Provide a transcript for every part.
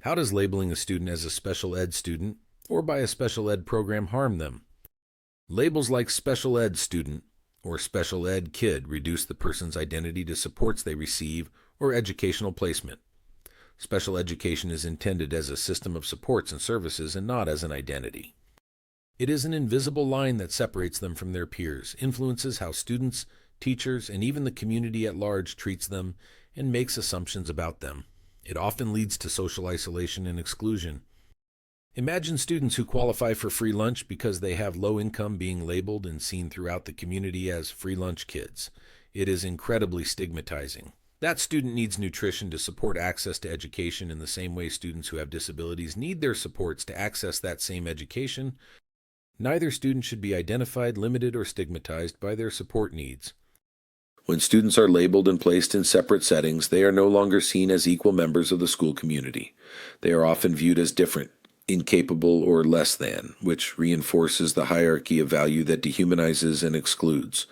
How does labeling a student as a special ed student or by a special ed program harm them? Labels like special ed student or special ed kid reduce the person's identity to supports they receive or educational placement. Special education is intended as a system of supports and services and not as an identity. It is an invisible line that separates them from their peers, influences how students, teachers, and even the community at large treats them, and makes assumptions about them. It often leads to social isolation and exclusion. Imagine students who qualify for free lunch because they have low income being labeled and seen throughout the community as free lunch kids. It is incredibly stigmatizing. That student needs nutrition to support access to education in the same way students who have disabilities need their supports to access that same education. Neither student should be identified, limited, or stigmatized by their support needs. When students are labeled and placed in separate settings, they are no longer seen as equal members of the school community. They are often viewed as different, incapable, or less than, which reinforces the hierarchy of value that dehumanizes and excludes.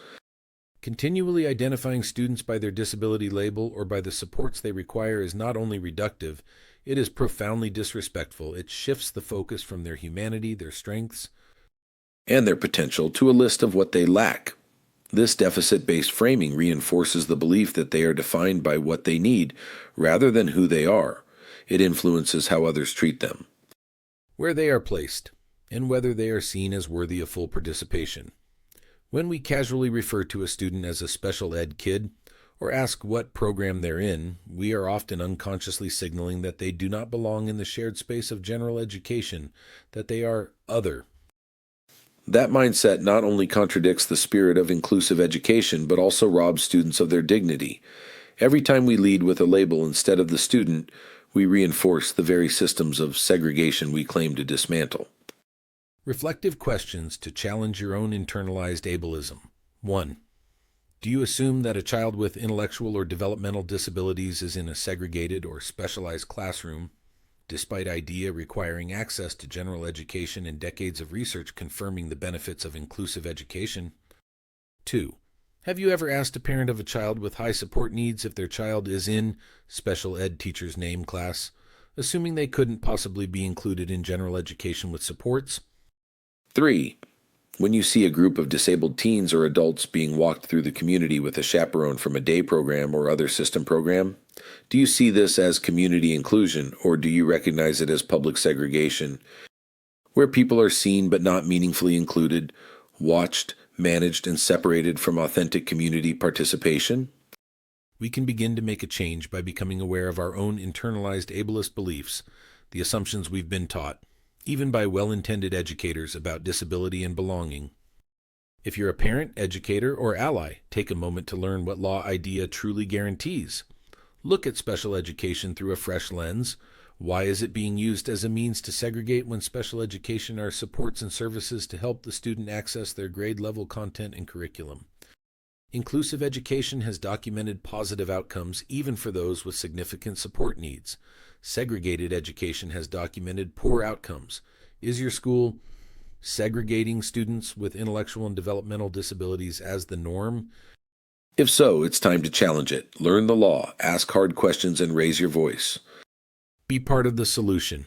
Continually identifying students by their disability label or by the supports they require is not only reductive, it is profoundly disrespectful. It shifts the focus from their humanity, their strengths, and their potential to a list of what they lack. This deficit-based framing reinforces the belief that they are defined by what they need rather than who they are. It influences how others treat them, where they are placed, and whether they are seen as worthy of full participation. When we casually refer to a student as a special ed kid or ask what program they're in, we are often unconsciously signaling that they do not belong in the shared space of general education, that they are other. That mindset not only contradicts the spirit of inclusive education, but also robs students of their dignity. Every time we lead with a label instead of the student, we reinforce the very systems of segregation we claim to dismantle. Reflective questions to challenge your own internalized ableism. 1. Do you assume that a child with intellectual or developmental disabilities is in a segregated or specialized classroom, despite IDEA requiring access to general education and decades of research confirming the benefits of inclusive education? 2. Have you ever asked a parent of a child with high support needs if their child is in special ed teacher's name class, assuming they couldn't possibly be included in general education with supports? 3. When you see a group of disabled teens or adults being walked through the community with a chaperone from a day program or other system program, do you see this as community inclusion, or do you recognize it as public segregation, where people are seen but not meaningfully included, watched, managed, and separated from authentic community participation? We can begin to make a change by becoming aware of our own internalized ableist beliefs, the assumptions we've been taught, even by well-intended educators about disability and belonging. If you're a parent, educator, or ally, take a moment to learn what law IDEA truly guarantees. Look at special education through a fresh lens. Why is it being used as a means to segregate when special education are supports and services to help the student access their grade-level content and curriculum? Inclusive education has documented positive outcomes even for those with significant support needs. Segregated education has documented poor outcomes. Is your school segregating students with intellectual and developmental disabilities as the norm? If so, it's time to challenge it. Learn the law, ask hard questions, and raise your voice. Be part of the solution.